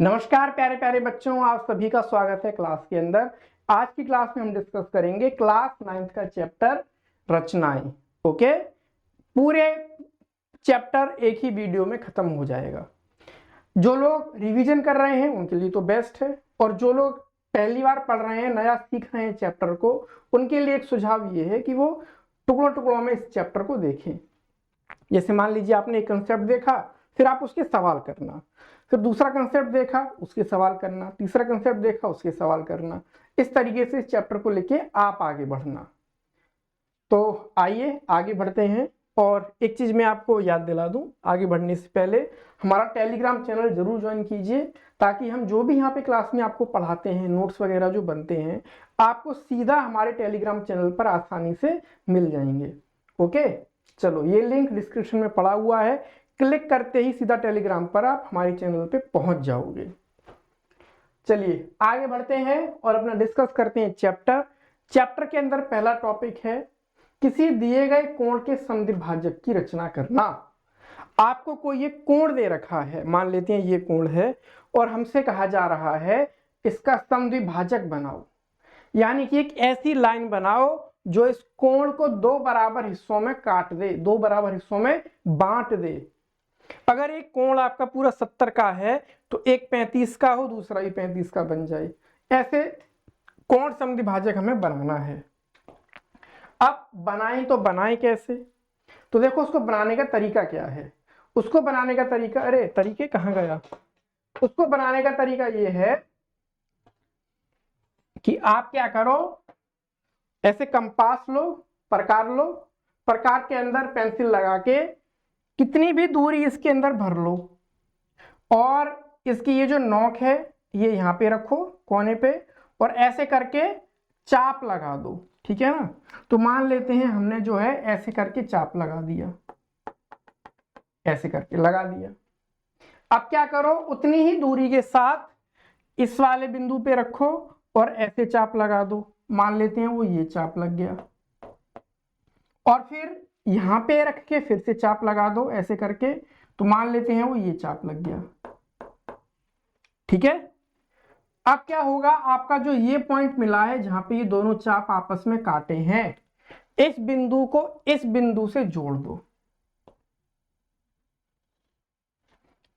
नमस्कार प्यारे प्यारे बच्चों, आप सभी का स्वागत है क्लास के अंदर। आज की क्लास में हम डिस्कस करेंगे क्लास 9th का चैप्टर रचनाएं। ओके, पूरे चैप्टर एक ही वीडियो में खत्म हो जाएगा। जो लोग रिवीजन कर रहे हैं उनके लिए तो बेस्ट है, और जो लोग पहली बार पढ़ रहे हैं, नया सीख रहे हैं चैप्टर को, उनके लिए एक सुझाव ये है कि वो टुकड़ों टुकड़ों में इस चैप्टर को देखें। जैसे मान लीजिए आपने एक कंसेप्ट देखा, फिर आप उसके सवाल करना, फिर दूसरा कंसेप्ट देखा उसके सवाल करना, तीसरा कंसेप्ट देखा उसके सवाल करना। इस तरीके से इस चैप्टर को लेके आप आगे बढ़ना। तो आइए आगे बढ़ते हैं। और एक चीज मैं आपको याद दिला दूं, आगे बढ़ने से पहले हमारा टेलीग्राम चैनल जरूर ज्वाइन कीजिए, ताकि हम जो भी यहाँ पे क्लास में आपको पढ़ाते हैं, नोट्स वगैरह जो बनते हैं, आपको सीधा हमारे टेलीग्राम चैनल पर आसानी से मिल जाएंगे। ओके, चलो ये लिंक डिस्क्रिप्शन में पड़ा हुआ है, क्लिक करते ही सीधा टेलीग्राम पर आप हमारे चैनल पे पहुंच जाओगे। चलिए आगे बढ़ते हैं और अपना डिस्कस करते हैं चैप्टर के अंदर पहला टॉपिक है किसी दिए गए कोण के समद्विभाजक की रचना करना। आपको कोई एक कोण दे रखा है, मान लेते हैं ये कोण है, और हमसे कहा जा रहा है इसका समद्विभाजक बनाओ, यानी कि एक ऐसी लाइन बनाओ जो इस कोण को दो बराबर हिस्सों में काट दे, दो बराबर हिस्सों में बांट दे। अगर एक कोण आपका पूरा 70 का है तो एक 35 का हो, दूसरा भी 35 का बन जाए। ऐसे कोण समद्विभाजक हमें बनाना है। अब बनाएं तो बनाएं कैसे? तो देखो उसको बनाने का तरीका क्या है। उसको बनाने का तरीका, अरे तरीके कहाँ गया, उसको बनाने का तरीका ये है कि आप क्या करो, ऐसे कंपास लो, प्रकार लो, प्रकार के अंदर पेंसिल लगा के कितनी भी दूरी इसके अंदर भर लो, और इसकी ये जो नोक है ये यहाँ पे रखो कोने पे, और ऐसे करके चाप लगा दो। ठीक है ना? तो मान लेते हैं हमने जो है ऐसे करके चाप लगा दिया, ऐसे करके लगा दिया। अब क्या करो, उतनी ही दूरी के साथ इस वाले बिंदु पे रखो और ऐसे चाप लगा दो। मान लेते हैं वो ये चाप लग गया, और फिर यहां पे रख के फिर से चाप लगा दो ऐसे करके, तो मान लेते हैं वो ये चाप लग गया। ठीक है, अब क्या होगा, आपका जो ये पॉइंट मिला है जहां पे ये दोनों चाप आपस में काटे हैं, इस बिंदु को इस बिंदु से जोड़ दो।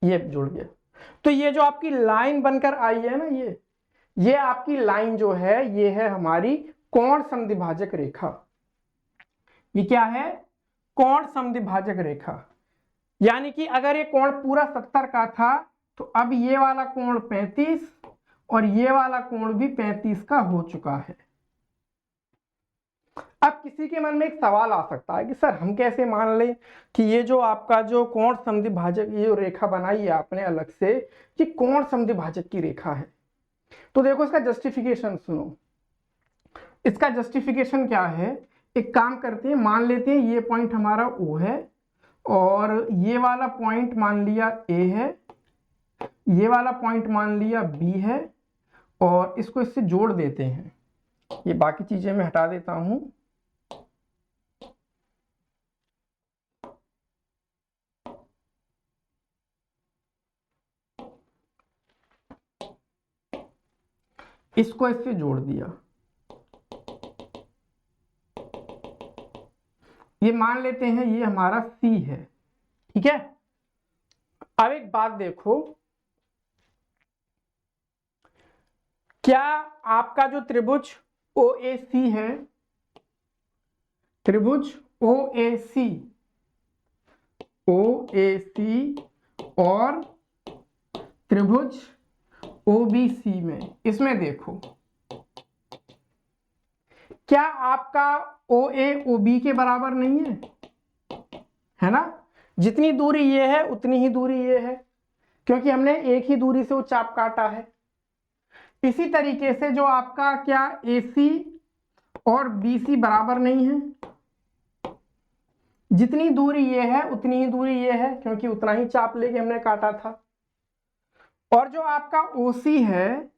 ये जुड़ गया। तो ये जो आपकी लाइन बनकर आई है ना, ये आपकी लाइन जो है ये है हमारी कोण समद्विभाजक रेखा। ये क्या है? कोण समद्विभाजक रेखा। यानी कि अगर ये कोण पूरा 70 का था तो अब ये वाला कोण 35 और ये वाला कोण भी 35 का हो चुका है। अब किसी के मन में एक सवाल आ सकता है कि सर हम कैसे मान लें कि ये जो आपका जो कोण समद्विभाजक, ये जो रेखा बनाई है आपने अलग से, कि कोण समद्विभाजक की रेखा है। तो देखो इसका जस्टिफिकेशन सुनो। इसका जस्टिफिकेशन क्या है, एक काम करते हैं, मान लेते हैं ये पॉइंट हमारा O है और ये वाला पॉइंट मान लिया A है, ये वाला पॉइंट मान लिया B है, और इसको इससे जोड़ देते हैं। ये बाकी चीजें मैं हटा देता हूं। इसको इससे जोड़ दिया, ये मान लेते हैं ये हमारा C है। ठीक है, अब एक बात देखो, क्या आपका जो त्रिभुज OAC है, त्रिभुज OAC और त्रिभुज OBC में, इसमें देखो क्या आपका OA OB के बराबर नहीं है ना? जितनी दूरी ये है उतनी ही दूरी ये है, क्योंकि हमने एक ही दूरी से वो चाप काटा है। इसी तरीके से जो आपका क्या AC और BC बराबर नहीं है, जितनी दूरी ये है उतनी ही दूरी ये है, क्योंकि उतना ही चाप लेके हमने काटा था। और जो आपका OC है,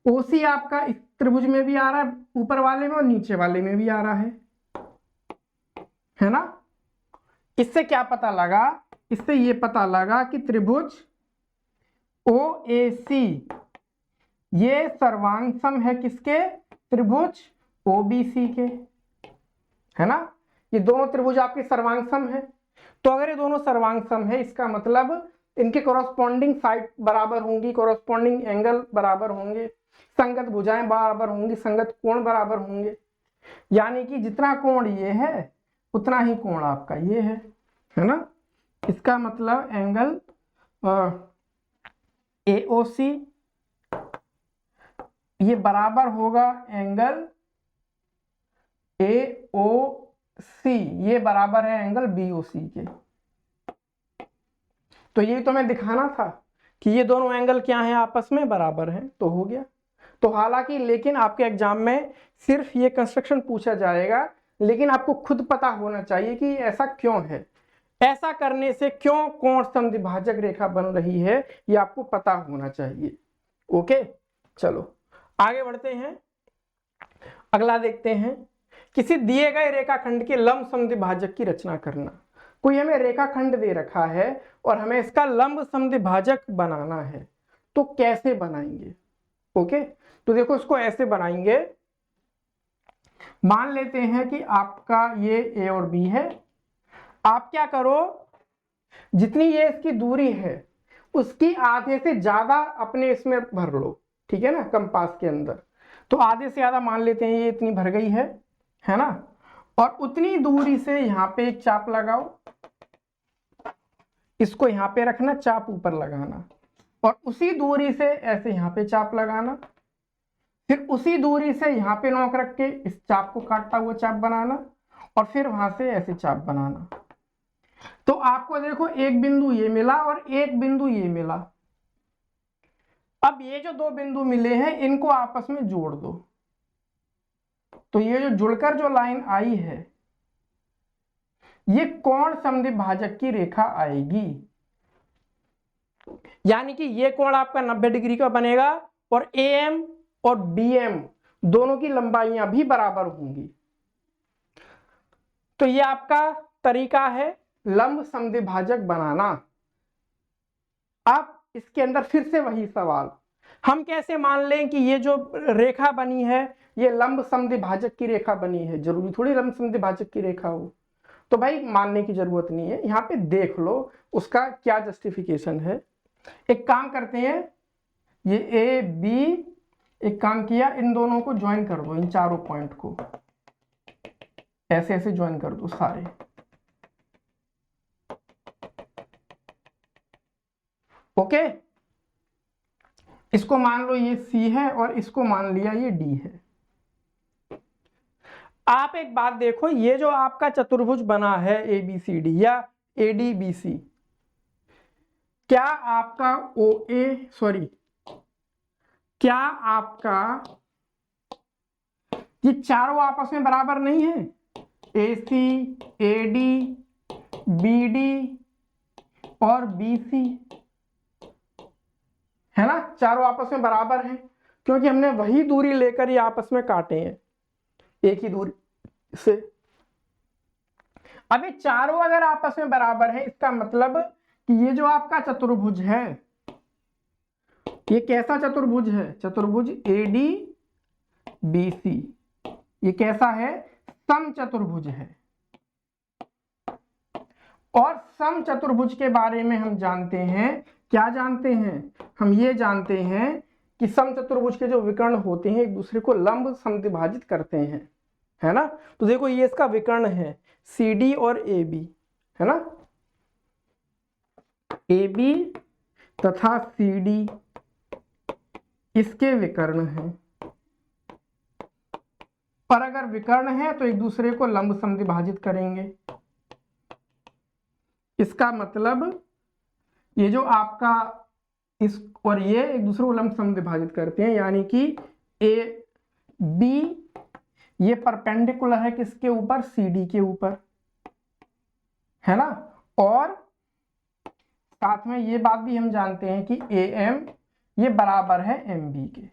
OC आपका इस त्रिभुज में भी आ रहा है, ऊपर वाले में और नीचे वाले में भी आ रहा है ना? इससे क्या पता लगा, इससे ये पता लगा कि त्रिभुज ओ ए सी ये सर्वांग सम है किसके? त्रिभुज ओबीसी के, है ना। ये दोनों त्रिभुज आपके सर्वांग सम है। तो अगर ये दोनों सर्वांग सम है, इसका मतलब इनके कोरस्पॉन्डिंग साइड बराबर होंगी, कोरस्पॉन्डिंग एंगल बराबर होंगे, संगत भुजाएं बराबर होंगी, संगत कोण बराबर होंगे। यानी कि जितना कोण ये है उतना ही कोण आपका ये है ना। इसका मतलब एंगल AOC ये बराबर होगा एंगल AOC, ये बराबर है एंगल BOC के। तो ये तो मैं दिखाना था कि ये दोनों एंगल क्या हैं, आपस में बराबर हैं, तो हो गया। तो हालांकि लेकिन आपके एग्जाम में सिर्फ ये कंस्ट्रक्शन पूछा जाएगा, लेकिन आपको खुद पता होना चाहिए कि ऐसा क्यों है, ऐसा करने से क्यों कोण समद्विभाजक रेखा बन रही है, ये आपको पता होना चाहिए। ओके, चलो आगे बढ़ते हैं। अगला देखते हैं, किसी दिए गए रेखाखंड के लंब समद्विभाजक की रचना करना। कोई हमें रेखाखंड दे रखा है और हमें इसका लंब समद्विभाजक बनाना है, तो कैसे बनाएंगे? ओके, तो देखो इसको ऐसे बनाएंगे। मान लेते हैं कि आपका ये A और B है। आप क्या करो, जितनी ये इसकी दूरी है उसकी आधे से ज्यादा अपने इसमें भर लो, ठीक है ना, कंपास के अंदर। तो आधे से ज्यादा मान लेते हैं ये इतनी भर गई है ना। और उतनी दूरी से यहाँ पे एक चाप लगाओ, इसको यहाँ पे रखना, चाप ऊपर लगाना, और उसी दूरी से ऐसे यहाँ पे चाप लगाना, फिर उसी दूरी से यहाँ पे नोक रख के इस चाप को काटता हुआ चाप बनाना, और फिर वहां से ऐसे चाप बनाना। तो आपको देखो एक बिंदु ये मिला और एक बिंदु ये मिला। अब ये जो दो बिंदु मिले हैं इनको आपस में जोड़ दो, तो ये जो जुड़कर जो लाइन आई है ये कोण समद्विभाजक की रेखा आएगी। यानी कि ये कोण आपका 90 डिग्री का बनेगा और AM और BM दोनों की लंबाइयां भी बराबर होंगी। तो ये आपका तरीका है लंब समद्विभाजक बनाना। अब इसके अंदर फिर से वही सवाल, हम कैसे मान लें कि ये जो रेखा बनी है ये लंब समद्विभाजक की रेखा बनी है? जरूरी थोड़ी लंब समद्विभाजक की रेखा हो। तो भाई मानने की जरूरत नहीं है, यहाँ पे देख लो उसका क्या जस्टिफिकेशन है। एक काम करते हैं, ये AB एक काम किया, इन दोनों को ज्वाइन कर दो, इन चारों पॉइंट को ऐसे ऐसे ज्वाइन कर दो सारे। ओके, इसको मान लो ये C है और इसको मान लिया ये D है। आप एक बात देखो, ये जो आपका चतुर्भुज बना है ABCD या ADBC, क्या आपका क्या आपका ये चारों आपस में बराबर नहीं है? AC, AD, BD और BC, है ना, चारों आपस में बराबर हैं क्योंकि हमने वही दूरी लेकर ये आपस में काटे हैं, एक ही दूरी से। अब ये चारों अगर आपस में बराबर है, इसका मतलब कि ये जो आपका चतुर्भुज है ये कैसा चतुर्भुज है? चतुर्भुज ADBC ये कैसा है? समचतुर्भुज है। और समचतुर्भुज के बारे में हम जानते हैं, क्या जानते हैं? हम ये जानते हैं कि समचतुर्भुज के जो विकर्ण होते हैं एक दूसरे को लंब समद्विभाजित करते हैं, है ना। तो देखो ये इसका विकर्ण है CD और AB, है ना, AB तथा CD इसके विकर्ण हैं। पर अगर विकर्ण है तो एक दूसरे को लंब समद्विभाजित करेंगे। इसका मतलब ये जो आपका इस और ये एक दूसरे को लंब समद्विभाजित करते हैं, यानी कि AB ये परपेंडिकुलर है किसके ऊपर? CD के ऊपर, है ना। और साथ में ये बात भी हम जानते हैं कि AM ये बराबर है MB के।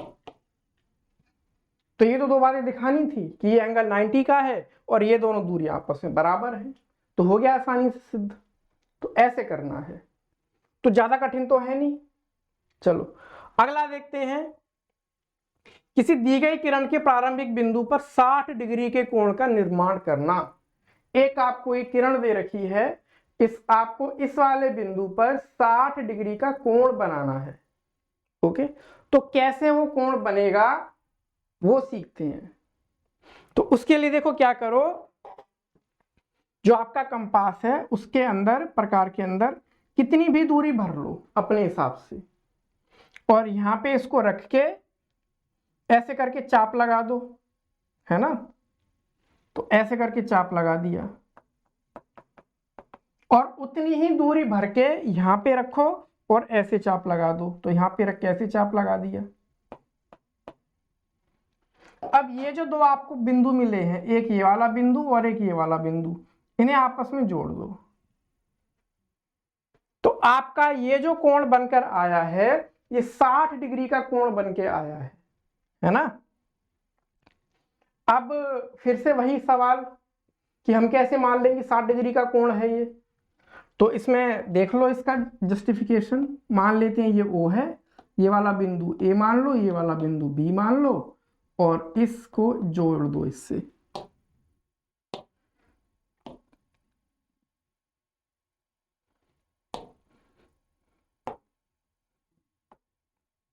तो ये तो दो बातें दिखानी थी कि ये एंगल 90 का है और ये दोनों दूरी आपस में बराबर है, तो हो गया आसानी से सिद्ध। तो ऐसे करना है, तो ज्यादा कठिन तो है नहीं, चलो अगला देखते हैं। किसी दी गई किरण के प्रारंभिक बिंदु पर 60 डिग्री के कोण का निर्माण करना। एक आपको एक किरण दे रखी है, आपको इस वाले बिंदु पर 60 डिग्री का कोण बनाना है। ओके, तो कैसे वो कोण बनेगा वो सीखते हैं। तो उसके लिए देखो क्या करो, जो आपका कंपास है उसके अंदर प्रकार के अंदर कितनी भी दूरी भर लो अपने हिसाब से, और यहां पे इसको रख के ऐसे करके चाप लगा दो, है ना। तो ऐसे करके चाप लगा दिया और उतनी ही दूरी भर के यहां पे रखो और ऐसे चाप लगा दो। तो यहां पे रख के ऐसे चाप लगा दिया। अब ये जो दो आपको बिंदु मिले हैं, एक ये वाला बिंदु और एक ये वाला बिंदु, इन्हें आपस में जोड़ दो। तो आपका ये जो कोण बनकर आया है ये 60 डिग्री का कोण बन के आया है ना। अब फिर से वही सवाल कि हम कैसे मान लेंगे 60 डिग्री का कोण है ये। तो इसमें देख लो इसका जस्टिफिकेशन। मान लेते हैं ये O है, ये वाला बिंदु A मान लो, ये वाला बिंदु B मान लो और इसको जोड़ दो इससे।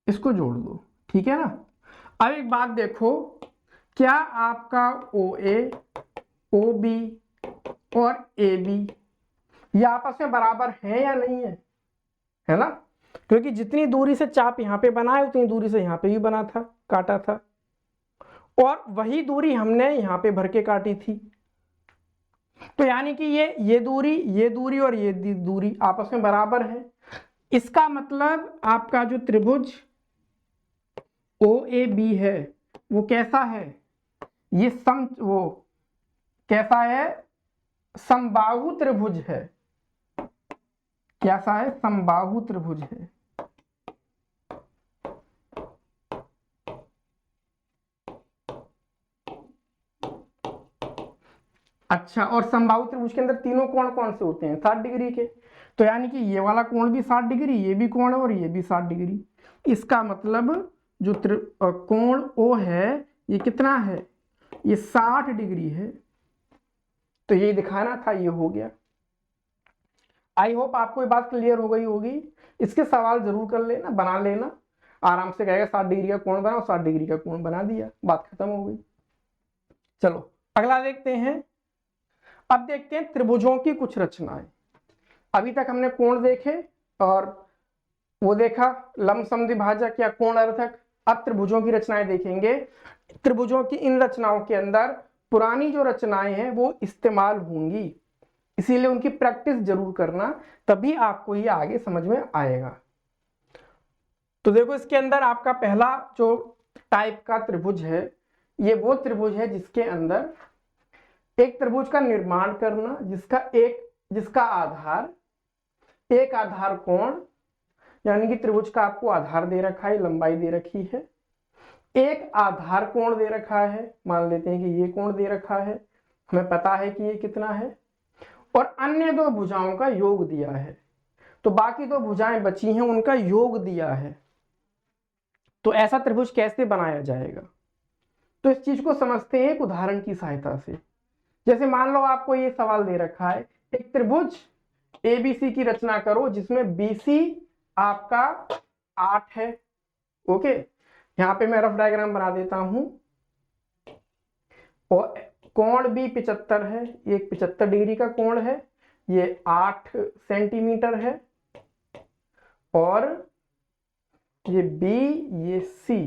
इसको जोड़ दो, ठीक है ना। अब एक बात देखो, क्या आपका OA, OB और AB ये आपस में बराबर है या नहीं है ना। क्योंकि जितनी दूरी से चाप यहाँ पे बना है उतनी दूरी से यहाँ पे भी बना था, काटा था, और वही दूरी हमने यहाँ पे भर के काटी थी। तो यानी कि ये दूरी और ये दूरी आपस में बराबर है। इसका मतलब आपका जो त्रिभुज OAB है वो कैसा है, ये कैसा है, समबाहु त्रिभुज है। कैसा है, समबाहु त्रिभुज है। अच्छा, और समबाहु त्रिभुज के अंदर तीनों कोण कौन से होते हैं, 60 डिग्री के। तो यानी कि ये वाला कोण भी 60 डिग्री, ये भी कोण है और ये भी 60 डिग्री। इसका मतलब जो कोण O है ये कितना है, ये 60 डिग्री है। तो ये दिखाना था, ये हो गया। आई होप आपको ये बात क्लियर हो गई होगी। इसके सवाल जरूर कर लेना, बना लेना, आराम से कहेगा 60 डिग्री का कोण बनाओ, 60 डिग्री का कोण बना दिया, बात खत्म हो गई। चलो अगला देखते हैं। अब देखते हैं त्रिभुजों की कुछ रचनाएं। अभी तक हमने कोण देखे और वो देखा लंब समद्विभाजक या कोण अर्थक। अब त्रिभुजों की रचनाएं देखेंगे। त्रिभुजों की इन रचनाओं के अंदर पुरानी जो रचनाएं हैं वो इस्तेमाल होंगी, इसीलिए उनकी प्रैक्टिस जरूर करना, तभी आपको ये आगे समझ में आएगा। तो देखो इसके अंदर आपका पहला जो टाइप का त्रिभुज है ये वो त्रिभुज है जिसके अंदर एक त्रिभुज का निर्माण करना, जिसका आधार एक आधार कोण, यानी कि त्रिभुज का आपको आधार दे रखा है, लंबाई दे रखी है, एक आधार कोण दे रखा है, मान लेते हैं कि ये कोण दे रखा है, हमें पता है कि ये कितना है, और अन्य दो भुजाओं का योग दिया है। तो बाकी दो भुजाएं बची हैं उनका योग दिया है। तो ऐसा त्रिभुज कैसे बनाया जाएगा, तो इस चीज को समझते हैं एक उदाहरण की सहायता से। जैसे मान लो आपको ये सवाल दे रखा है, एक त्रिभुज ABC की रचना करो जिसमें BC आपका 8 है। ओके, यहां पे मैं रफ डायग्राम बना देता हूं। और कोण भी 75 है, ये 75 डिग्री का कोण है, ये 8 सेंटीमीटर है, और ये B ये C,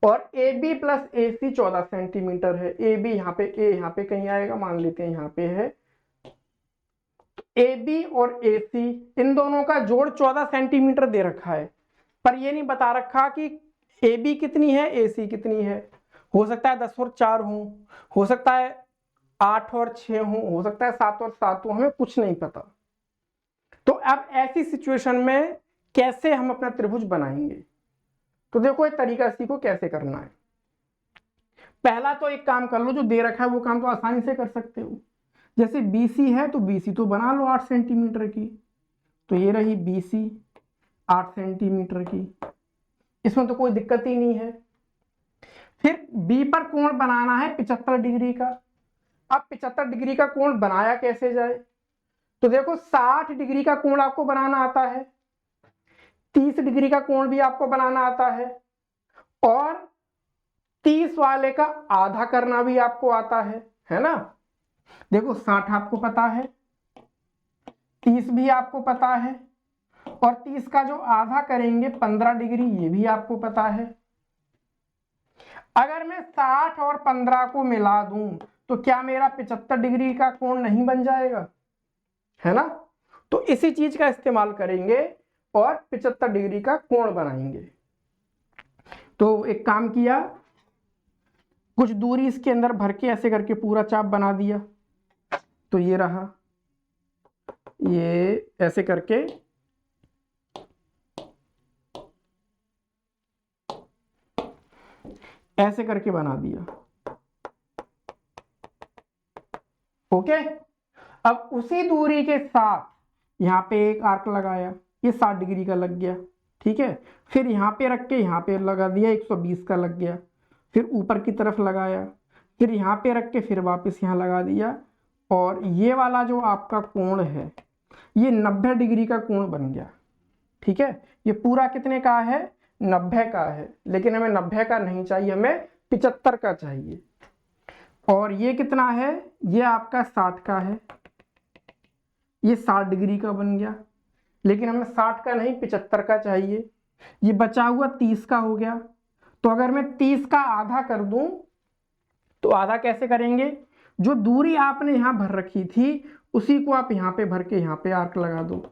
और AB प्लस AC 14 सेंटीमीटर है। AB यहाँ पे A यहाँ पे कहीं आएगा, मान लेते हैं यहाँ पे है। AB और AC इन दोनों का जोड़ 14 सेंटीमीटर दे रखा है, पर ये नहीं बता रखा कि AB कितनी है AC कितनी है। हो सकता है 10 और 4 हो सकता है 8 और 6 हो सकता है 7 और 7 हमें कुछ नहीं पता। तो अब ऐसी सिचुएशन में कैसे हम अपना त्रिभुज बनाएंगे, तो देखो एक तरीका सीखो कैसे करना है। पहला तो एक काम कर लो, जो दे रखा है वो काम तो आसानी से कर सकते हो। जैसे BC है तो BC तो बना लो 8 सेंटीमीटर की, तो ये रही BC, 8 सेंटीमीटर की, इसमें तो कोई दिक्कत ही नहीं है। फिर बी पर कोण बनाना है 75 डिग्री का। अब 75 डिग्री का कोण बनाया कैसे जाए, तो देखो 60 डिग्री का कोण आपको बनाना आता है, 30 डिग्री का कोण भी आपको बनाना आता है, और 30 वाले का आधा करना भी आपको आता है ना। देखो 60 आपको पता है, 30 भी आपको पता है, और 30 का जो आधा करेंगे 15 डिग्री, ये भी आपको पता है। अगर मैं 60 और 15 को मिला दूं तो क्या मेरा 75 डिग्री का कोण नहीं बन जाएगा, है ना। तो इसी चीज का इस्तेमाल करेंगे और 75 डिग्री का कोण बनाएंगे। तो एक काम किया, कुछ दूरी इसके अंदर भर के ऐसे करके पूरा चाप बना दिया, तो ये रहा, ये ऐसे करके ऐसे करके बना दिया। ओके, अब उसी दूरी के साथ यहाँ पे एक आर्क लगाया, ये 60 डिग्री का लग गया, ठीक है। फिर यहाँ पे रख के यहाँ पे लगा दिया, 120 का लग गया। फिर ऊपर की तरफ लगाया, फिर यहाँ पे रख के फिर वापस यहाँ लगा दिया, और ये वाला जो आपका कोण है ये 90 डिग्री का कोण बन गया, ठीक है। ये पूरा कितने का है, 90 का है, लेकिन हमें 90 का नहीं चाहिए, हमें 75 का चाहिए। और ये कितना है, ये आपका 60 का है, ये 60 डिग्री का बन गया, लेकिन हमें 60 का नहीं 75 का चाहिए। ये बचा हुआ 30 का हो गया। तो अगर मैं 30 का आधा कर दूं तो आधा कैसे करेंगे, जो दूरी आपने यहां भर रखी थी उसी को आप यहां पे भर के यहां पे आर्क लगा दो,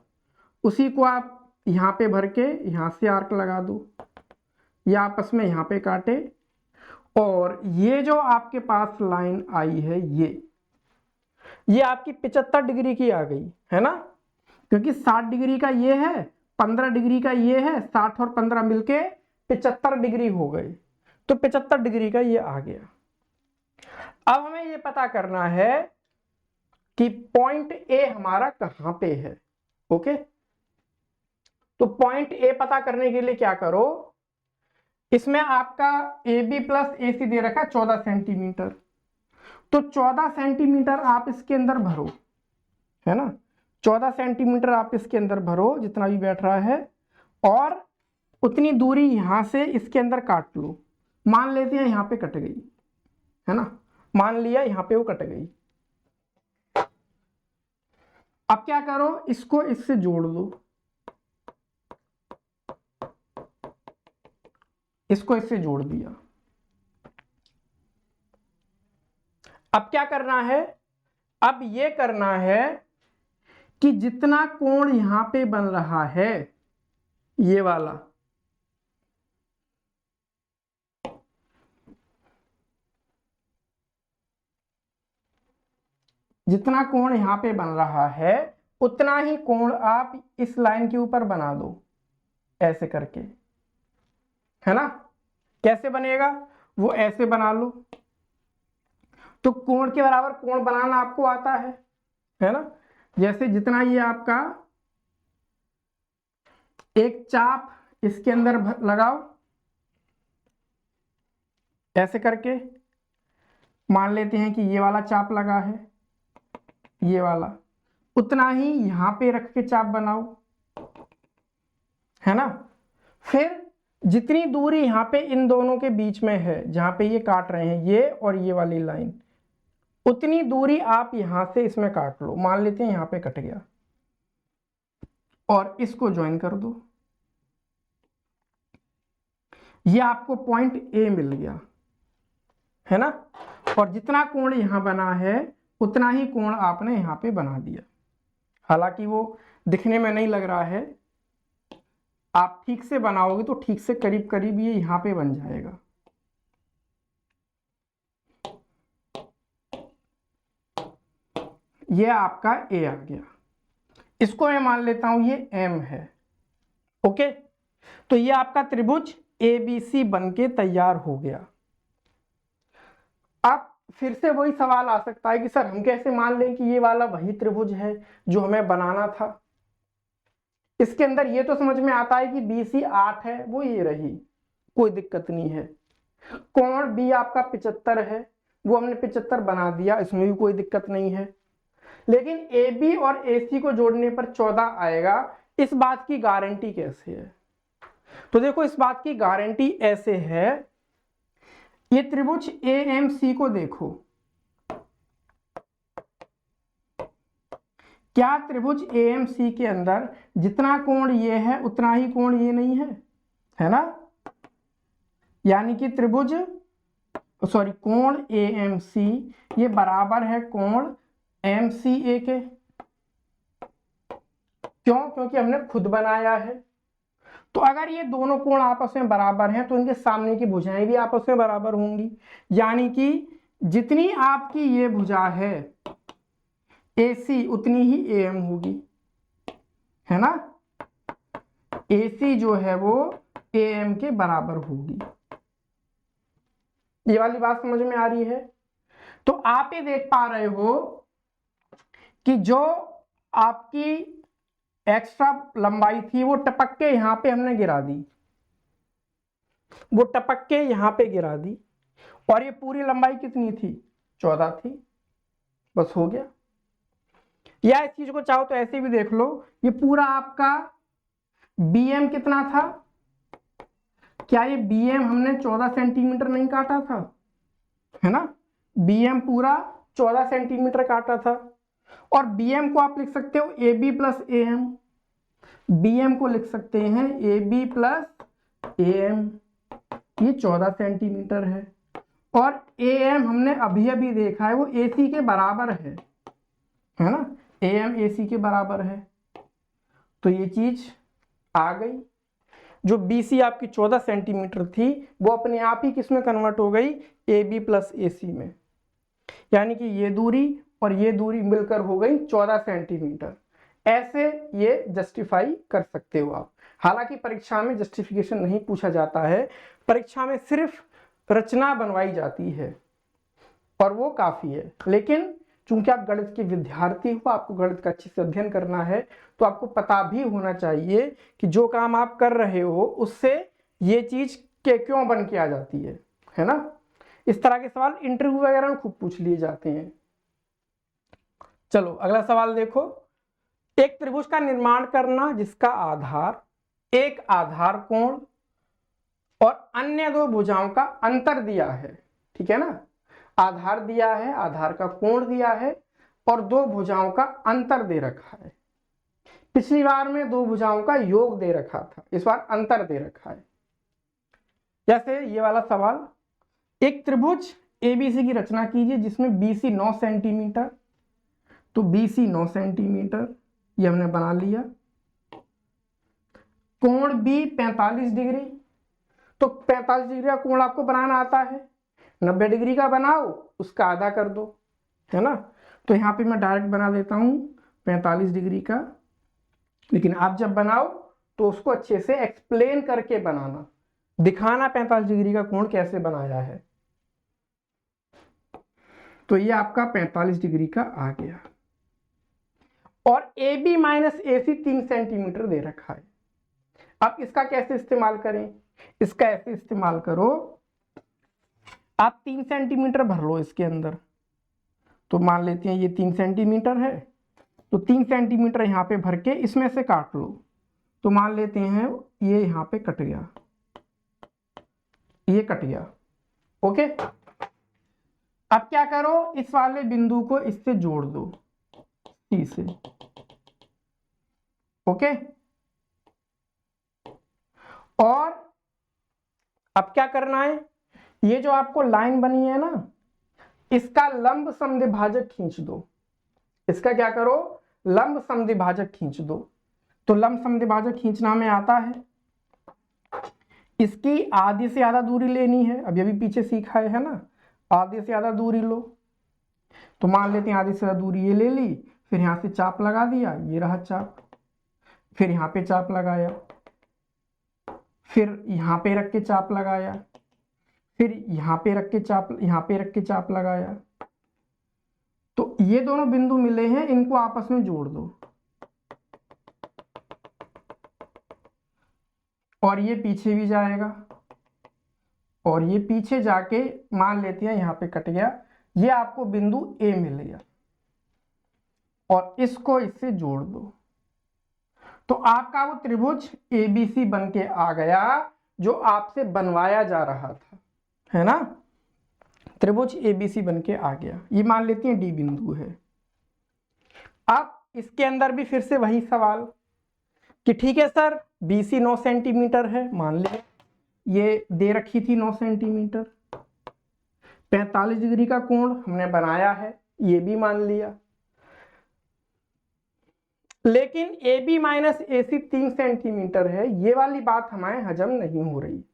उसी को आप यहां पे भर के यहां से आर्क लगा दो, ये आपस में यहां पे काटे, और ये जो आपके पास लाइन आई है ये आपकी 75 डिग्री की आ गई, है ना। क्योंकि 60 डिग्री का ये है, 15 डिग्री का ये है, 60 और 15 मिलके 75 डिग्री हो गई, तो 75 डिग्री का ये आ गया। अब हमें ये पता करना है कि पॉइंट ए हमारा कहां पे है। ओके, तो पॉइंट ए पता करने के लिए क्या करो, इसमें आपका ए बी प्लस ए सी दे रखा है 14 सेंटीमीटर, तो 14 सेंटीमीटर आप इसके अंदर भरो, है ना। 14 सेंटीमीटर आप इसके अंदर भरो जितना भी बैठ रहा है, और उतनी दूरी यहां से इसके अंदर काट लो। मान लेते हैं यहां पे कट गई, है ना, मान लिया यहां पे वो कट गई। अब क्या करो, इसको इससे जोड़ दो, इसको इससे जोड़ दिया। अब क्या करना है, अब ये करना है कि जितना कोण यहां पे बन रहा है ये वाला, जितना कोण यहां पे बन रहा है उतना ही कोण आप इस लाइन के ऊपर बना दो, ऐसे करके, है ना। कैसे बनेगा, वो ऐसे बना लो, तो कोण के बराबर कोण बनाना आपको आता है ना। जैसे जितना ये आपका एक चाप इसके अंदर लगाओ, ऐसे करके मान लेते हैं कि ये वाला चाप लगा है, ये वाला, उतना ही यहां पे रख के चाप बनाओ, है ना। फिर जितनी दूरी यहां पे इन दोनों के बीच में है, जहां पे ये काट रहे हैं ये और ये वाली लाइन, उतनी दूरी आप यहां से इसमें काट लो। मान लेते हैं यहां पे कट गया, और इसको ज्वाइन कर दो, ये आपको पॉइंट ए मिल गया, है ना। और जितना कोण यहां बना है उतना ही कोण आपने यहां पे बना दिया। हालांकि वो दिखने में नहीं लग रहा है, आप ठीक से बनाओगे तो ठीक से करीब करीब ये यहां पे बन जाएगा। ये आपका ए आ गया, इसको मैं मान लेता हूं ये एम है। ओके, तो ये आपका त्रिभुज ए बी सी बन के तैयार हो गया। अब फिर से वही सवाल आ सकता है कि सर हम कैसे मान लें कि ये वाला वही त्रिभुज है जो हमें बनाना था। इसके अंदर ये तो समझ में आता है कि BC 8 है, वो ये रही, कोई दिक्कत नहीं है। कोण B आपका 75 है, वो हमने 75 बना दिया, इसमें भी कोई दिक्कत नहीं है। लेकिन AB और AC को जोड़ने पर 14 आएगा, इस बात की गारंटी कैसे है? तो देखो इस बात की गारंटी ऐसे है, ये त्रिभुज AMC को देखो, क्या त्रिभुज AMC के अंदर जितना कोण ये है उतना ही कोण ये नहीं है, है ना? यानी कि त्रिभुज कोण AMC ये बराबर है कोण MCA के। क्यों? क्योंकि हमने खुद बनाया है। तो अगर ये दोनों कोण आपस में बराबर हैं तो इनके सामने की भुजाएं भी आपस में बराबर होंगी, यानी कि जितनी आपकी ये भुजा है AC उतनी ही AM होगी, है ना? AC जो है वो AM के बराबर होगी। ये वाली बात समझ में आ रही है? तो आप ये देख पा रहे हो कि जो आपकी एक्स्ट्रा लंबाई थी वो टपक के यहां पे हमने गिरा दी, वो टपक के यहां पे गिरा दी, और ये पूरी लंबाई कितनी थी? 14 थी। बस हो गया। या इस चीज को चाहो तो ऐसे भी देख लो, ये पूरा आपका BM कितना था? क्या ये BM हमने 14 सेंटीमीटर नहीं काटा था, है ना? BM पूरा 14 सेंटीमीटर काटा था। और BM को आप लिख सकते हो AB प्लस AM, BM को लिख सकते हैं AB प्लस AM, ये 14 सेंटीमीटर है। और AM हमने अभी अभी देखा है वो AC के बराबर है ना? AM AC के बराबर है। तो ये चीज आ गई। जो BC आपकी 14 सेंटीमीटर थी वो अपने आप ही किस में कन्वर्ट हो गई? AB प्लस AC में। यानी कि ये दूरी और ये दूरी मिलकर हो गई 14 सेंटीमीटर। ऐसे ये जस्टिफाई कर सकते हो आप। हालांकि परीक्षा में जस्टिफिकेशन नहीं पूछा जाता है, परीक्षा में सिर्फ रचना बनवाई जाती है और वो काफी है। लेकिन चूंकि आप गणित के विद्यार्थी हो, आपको गणित का अच्छे से अध्ययन करना है, तो आपको पता भी होना चाहिए कि जो काम आप कर रहे हो उससे ये चीज के क्यों बन के आ जाती है ना? इस तरह के सवाल इंटरव्यू वगैरह में खूब पूछ लिए जाते हैं। चलो अगला सवाल देखो। एक त्रिभुज का निर्माण करना जिसका आधार एक आधार कोण और अन्य दो भुजाओं का अंतर दिया है, ठीक है ना? आधार दिया है, आधार का कोण दिया है और दो भुजाओं का अंतर दे रखा है। पिछली बार में दो भुजाओं का योग दे रखा था, इस बार अंतर दे रखा है। जैसे ये वाला सवाल, एक त्रिभुज ABC की रचना कीजिए जिसमें BC 9 सेंटीमीटर, तो BC 9 सेंटीमीटर ये हमने बना लिया। कोण B 45 डिग्री, तो 45 डिग्री का कोण आपको बनाना आता है, 90 डिग्री का बनाओ उसका आधा कर दो, है ना? तो यहाँ पे मैं डायरेक्ट बना देता हूँ 45 डिग्री का। लेकिन आप जब बनाओ तो उसको अच्छे से एक्सप्लेन करके बनाना, दिखाना 45 डिग्री का कोण कैसे बनाया है। तो ये आपका 45 डिग्री का आ गया। और AB माइनस AC 3 सेंटीमीटर दे रखा है। अब इसका कैसे इस्तेमाल करें? इसका ऐसे इस्तेमाल करो, आप 3 सेंटीमीटर भर लो इसके अंदर। तो मान लेते हैं ये 3 सेंटीमीटर है, तो 3 सेंटीमीटर यहाँ पे भर के इसमें से काट लो। तो मान लेते हैं ये यहाँ पे कट गया, ये कट गया, ओके। अब क्या करो, इस वाले बिंदु को इससे जोड़ दो, C से, ओके। और अब क्या करना है, ये जो आपको लाइन बनी है ना, इसका लंब समद्विभाजक खींच दो। इसका क्या करो, लंब समद्विभाजक खींच दो। तो लंब समद्विभाजक खींचना हमें आता है। इसकी आधी से ज्यादा दूरी लेनी है, अभी अभी पीछे सीखा है ना, आधे से ज्यादा दूरी लो। तो मान लेते हैं आधी से ज्यादा दूरी ये ले ली, फिर यहां से चाप लगा दिया, ये रहा चाप, फिर यहाँ पे चाप लगाया, फिर यहाँ पे रख के चाप लगाया, फिर यहाँ पे रख के चाप, यहाँ पे रख के चाप लगाया। तो ये दोनों बिंदु मिले हैं, इनको आपस में जोड़ दो। और ये पीछे भी जाएगा, और ये पीछे जाके मान लेते हैं यहाँ पे कट गया, ये आपको बिंदु ए मिल गया, और इसको इससे जोड़ दो, तो आपका वो त्रिभुज एबीसी बन के आ गया जो आपसे बनवाया जा रहा था, है ना। त्रिभुज एबीसी बन के आ गया, ये मान लेते हैं डी बिंदु है। अब इसके अंदर भी फिर से वही सवाल कि ठीक है सर, बीसी 9 सेंटीमीटर है, मान लिया, ये दे रखी थी 9 सेंटीमीटर, 45 डिग्री का कोण हमने बनाया है, ये भी मान लिया, लेकिन A B minus A C 3 centimetre है, ये वाली बात हमारे हजम नहीं हो रही।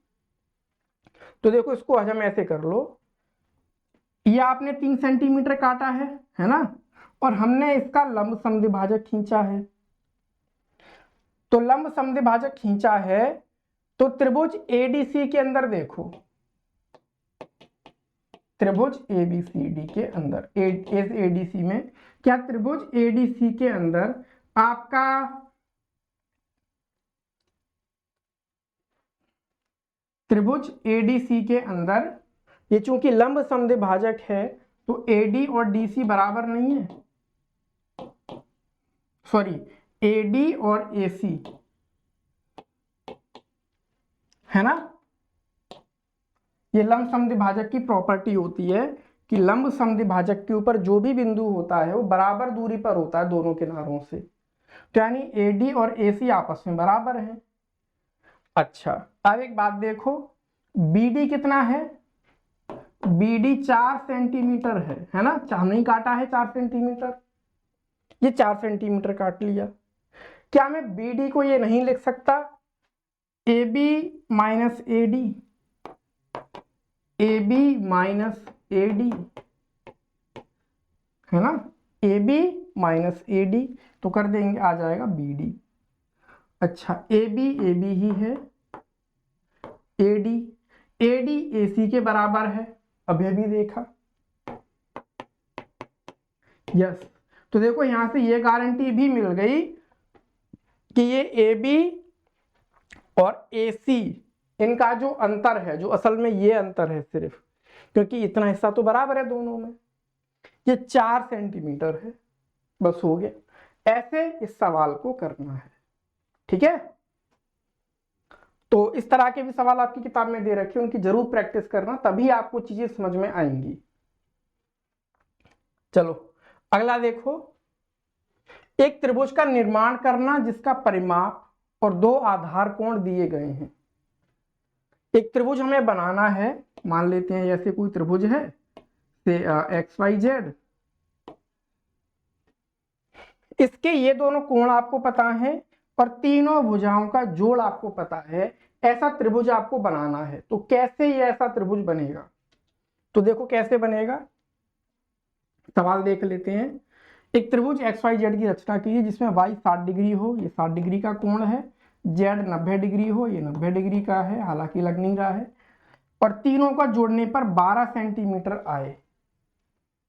तो देखो इसको हजम ऐसे कर लो, ये आपने 3 सेंटीमीटर काटा है ना, और हमने इसका लंब समद्विभाजक खींचा है, तो लंब समद्विभाजक खींचा है, तो त्रिभुज एडीसी के अंदर देखो, त्रिभुज एबीसीडी के अंदर एडीसी में क्या, त्रिभुज एडीसी के अंदर आपका त्रिभुज एडीसी के अंदर ये चूंकि लंब समद्विभाजक है, तो एडी और डीसी बराबर नहीं है, सॉरी एडी और एसी, है ना। ये लंब समद्विभाजक की प्रॉपर्टी होती है कि लंब समद्विभाजक के ऊपर जो भी बिंदु होता है वो बराबर दूरी पर होता है दोनों किनारों से, तो यानी एडी और एसी आपस में बराबर हैं। अच्छा, अब एक बात देखो, बीडी कितना है, बीडी 4 सेंटीमीटर है ना, हमने ही काटा है 4 सेंटीमीटर, ये 4 सेंटीमीटर काट लिया। क्या मैं बीडी को ये नहीं लिख सकता, A B minus A D, A B minus A D, है ना, A B minus A D, तो कर देंगे, आ जाएगा बी डी। अच्छा, ए बी ही है, ए डी ए सी के बराबर है, अभी भी देखा, यस। तो देखो यहां से ये गारंटी भी मिल गई कि ये ए बी और ए सी, इनका जो अंतर है, जो असल में ये अंतर है सिर्फ, क्योंकि इतना हिस्सा तो बराबर है दोनों में, ये 4 सेंटीमीटर है, बस हो गया। ऐसे इस सवाल को करना है, ठीक है। तो इस तरह के भी सवाल आपकी किताब में दे रखे, उनकी जरूर प्रैक्टिस करना, तभी आपको चीजें समझ में आएंगी। चलो अगला देखो, एक त्रिभुज का निर्माण करना जिसका परिमाप और 2 आधार कोण दिए गए हैं। एक त्रिभुज हमें बनाना है, मान लेते हैं जैसे कोई त्रिभुज है से एक्स वाई जेड, इसके ये दोनों कोण आपको पता है और तीनों भुजाओं का जोड़ आपको पता है, ऐसा त्रिभुज आपको बनाना है। तो कैसे ये ऐसा त्रिभुज बनेगा, तो देखो कैसे बनेगा, सवाल देख लेते हैं। एक त्रिभुज एक्स वाई जेड की रचना कीजिए जिसमें y 60 डिग्री हो, ये 60 डिग्री का कोण है, z 90 डिग्री हो, ये 90 डिग्री का है, हालांकि लग नहीं रहा है, और तीनों का जोड़ने पर 12 सेंटीमीटर आए,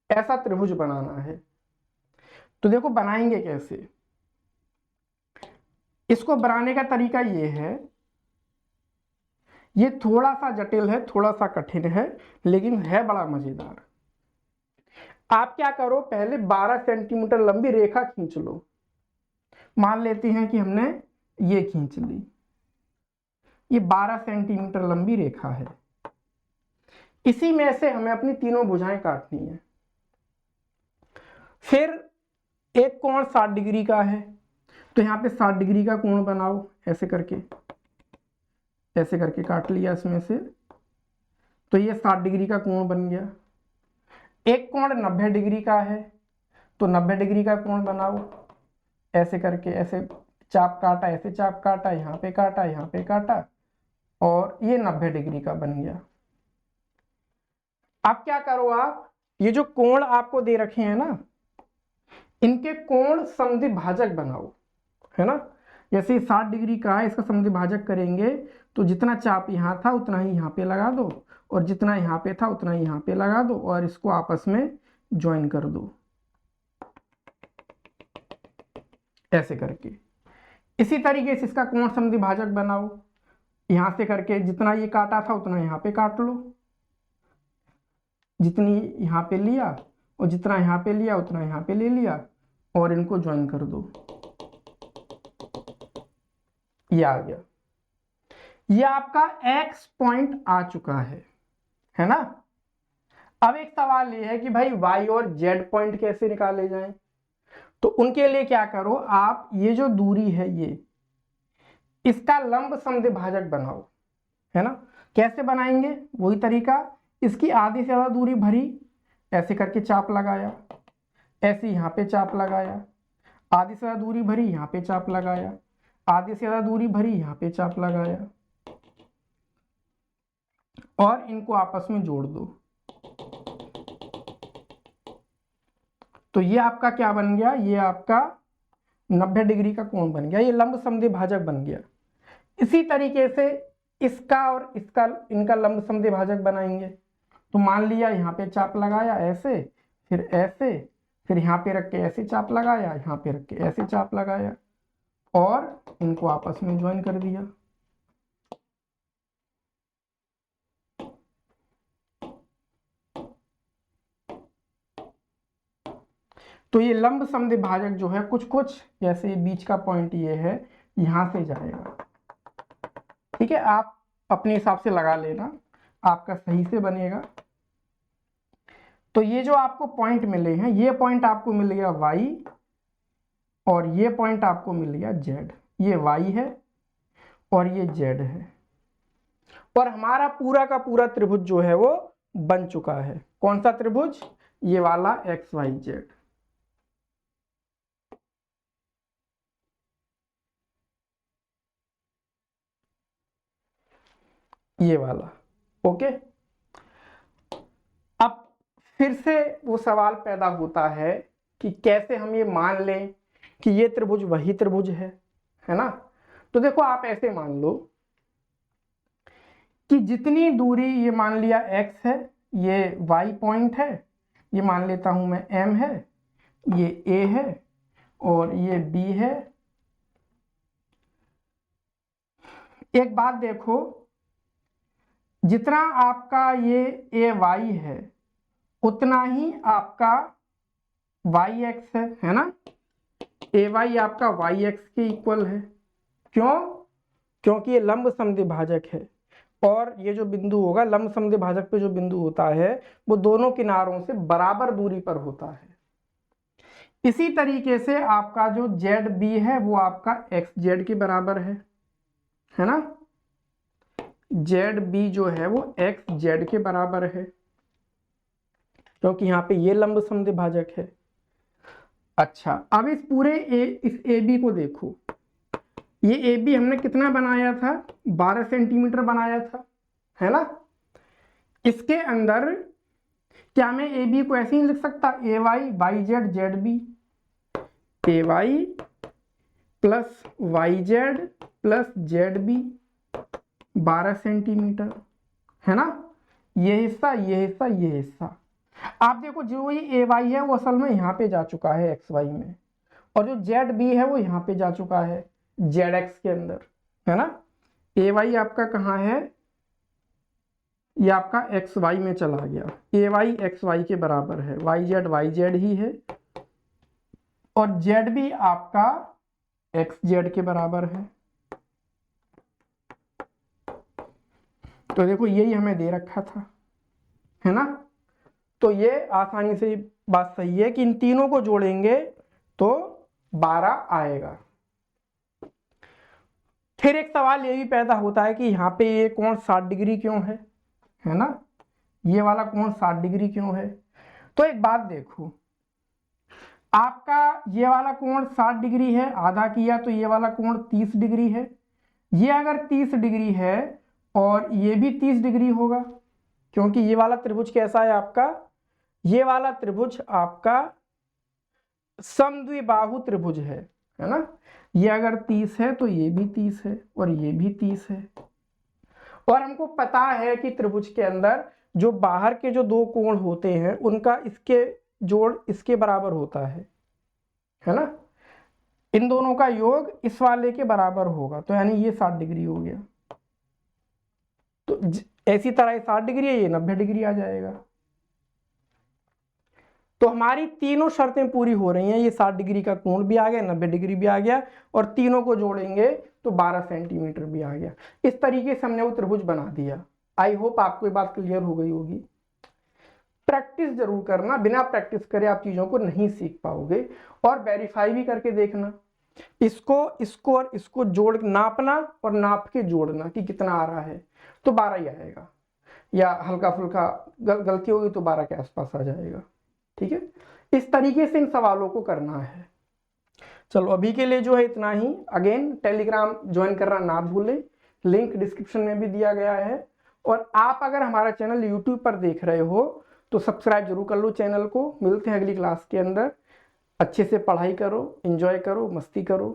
ऐसा त्रिभुज बनाना है। तो देखो बनाएंगे कैसे, इसको बनाने का तरीका ये है, ये थोड़ा सा जटिल है, थोड़ा सा कठिन है, लेकिन है बड़ा मजेदार। आप क्या करो, पहले 12 सेंटीमीटर लंबी रेखा खींच लो, मान लेते हैं कि हमने ये खींच ली, ये 12 सेंटीमीटर लंबी रेखा है, इसी में से हमें अपनी तीनों भुजाएं काटनी है। फिर एक कोण 60 डिग्री का है, तो यहाँ पे 60 डिग्री का कोण बनाओ, ऐसे करके काट लिया इसमें से, तो ये 60 डिग्री का कोण बन गया। एक कोण 90 डिग्री का है, तो 90 डिग्री का कोण बनाओ, ऐसे करके, ऐसे चाप काटा, ऐसे चाप काटा, यहाँ पे काटा, यहाँ पे काटा, और ये 90 डिग्री का बन गया। अब क्या करो आप, ये जो कोण आपको दे रखे हैं ना, इनके कोण समद्विभाजक बनाओ, है ना। जैसे 60 डिग्री का है, इसका समद्विभाजक करेंगे तो जितना चाप यहाँ था उतना ही यहाँ पे लगा दो, और जितना यहाँ पे था उतना ही यहाँ पे लगा दो, और इसको आपस में ज्वाइन कर दो, ऐसे करके। इसी तरीके से इसका कोण समद्विभाजक बनाओ, यहां से करके जितना ये काटा था उतना यहां पे काट लो, जितनी यहां पे लिया और जितना यहां पे लिया उतना यहां पे ले लिया और इनको ज्वाइन कर दो, ये आ गया। ये आपका x पॉइंट आ चुका है ना। अब एक सवाल ये है कि भाई y और z पॉइंट कैसे निकाले जाएं, तो उनके लिए क्या करो आप, ये जो दूरी है ये इसका लंब समद्विभाजक बनाओ, है ना। कैसे बनाएंगे, वही तरीका, इसकी आधी से ज्यादा दूरी भरी, ऐसे करके चाप लगाया, ऐसे यहाँ पे चाप लगाया, आधी से ज्यादा दूरी भरी यहाँ पे चाप लगाया, आधी से ज्यादा दूरी भरी यहाँ पे चाप लगाया और इनको आपस में जोड़ दो। तो ये आपका क्या बन गया, ये आपका 90 डिग्री का कोण बन गया, ये लंब समद्विभाजक बन गया। इसी तरीके से इसका और इसका, इनका लंब समद्विभाजक बनाएंगे। तो मान लिया यहाँ पे चाप लगाया ऐसे, फिर ऐसे, फिर यहाँ पे रख के ऐसे चाप लगाया, यहाँ पे रख के ऐसे चाप लगाया और इनको आपस में ज्वाइन कर दिया। तो ये लंब समद्विभाजक जो है कुछ कुछ, जैसे बीच का पॉइंट ये है, यहां से जाएगा। ठीक है, आप अपने हिसाब से लगा लेना, आपका सही से बनेगा। तो ये जो आपको पॉइंट मिले हैं, ये पॉइंट आपको मिल गया y और ये पॉइंट आपको मिल गया z। ये y है और ये z है और हमारा पूरा का पूरा त्रिभुज जो है वो बन चुका है। कौन सा त्रिभुज, ये वाला x y z। ये वाला, ओके। अब फिर से वो सवाल पैदा होता है कि कैसे हम ये मान लें कि ये त्रिभुज वही त्रिभुज है ना। तो देखो आप ऐसे मान लो कि जितनी दूरी, ये मान लिया x है, ये y पॉइंट है, ये मान लेता हूं मैं m है, ये a है और ये b है। एक बात देखो, जितना आपका ये a y है उतना ही आपका y x है ना। a y आपका y x के इक्वल है। क्यों, क्योंकि ये लंब समद्विभाजक है और ये जो बिंदु होगा लंब समद्विभाजक पे, जो बिंदु होता है वो दोनों किनारों से बराबर दूरी पर होता है। इसी तरीके से आपका जो ZB है वो आपका XZ के बराबर है ना। ZB जो है वो XZ के बराबर है क्योंकि यहाँ पे ये लंब समद्विभाजक है। अच्छा, अब इस पूरे इस AB को देखो, ये AB हमने कितना बनाया था, 12 सेंटीमीटर बनाया था, है ना। इसके अंदर क्या मैं AB को ऐसे ही लिख सकता, AY YZ ZB, AY plus YZ plus ZB 12 centimetre, है ना। ये हिस्सा, ये हिस्सा, ये हिस्सा। आप देखो जो ये AY है वो असल में यहाँ पे जा चुका है XY में, और जो ZB है वो यहाँ पे जा चुका है ZX के अंदर, है ना। AY आपका कहाँ है, ये आपका XY में चला गया। AY XY के बराबर है, YZ YZ ही है और ZB आपका XZ के बराबर है। तो देखो यही हमें दे रखा था, है ना। तो ये आसानी से बात सही है कि इन तीनों को जोड़ेंगे तो 12 आएगा। फिर एक सवाल ये भी पैदा होता है कि यहाँ पे ये कोण 60 डिग्री क्यों है ना। ये वाला कोण 60 डिग्री क्यों है। तो एक बात देखो, आपका ये वाला कोण 60 डिग्री है, आधा किया तो ये वाला कोण 30 डिग्री है। ये अगर 30 डिग्री है और ये भी 30 डिग्री होगा, क्योंकि ये वाला त्रिभुज कैसा है आपका, ये वाला त्रिभुज आपका समद्विबाहु त्रिभुज है ना। ये अगर 30 है तो ये भी 30 है और ये भी 30 है। और हमको पता है कि त्रिभुज के अंदर जो बाहर के जो दो कोण होते हैं उनका इसके जोड़ इसके बराबर होता है ना। इन दोनों का योग इस वाले के बराबर होगा, तो यानी ये 60 डिग्री हो गया। तो ऐसी तरह ये 60 डिग्री है, ये 90 डिग्री आ जाएगा। तो हमारी तीनों शर्तें पूरी हो रही हैं, ये 60 डिग्री का कोण भी आ गया, 90 डिग्री भी आ गया, और तीनों को जोड़ेंगे तो 12 सेंटीमीटर भी आ गया। इस तरीके से हमने वो त्रिभुज बना दिया। आई होप आपको ये बात क्लियर हो गई होगी। प्रैक्टिस जरूर करना, बिना प्रैक्टिस करे आप चीजों को नहीं सीख पाओगे। और वेरीफाई भी करके देखना, इसको और इसको जोड़ नापना और नाप के जोड़ना कि कितना आ रहा है, तो 12 ही आएगा, या हल्का फुल्का गलती होगी तो 12 के आसपास आ जाएगा। ठीक है, इस तरीके से इन सवालों को करना है। चलो अभी के लिए जो है इतना ही। अगेन टेलीग्राम ज्वाइन करना ना भूलें, लिंक डिस्क्रिप्शन में भी दिया गया है। और आप अगर हमारा चैनल यूट्यूब पर देख रहे हो तो सब्सक्राइब जरूर कर लो चैनल को। मिलते हैं अगली क्लास के अंदर। अच्छे से पढ़ाई करो, एंजॉय करो, मस्ती करो।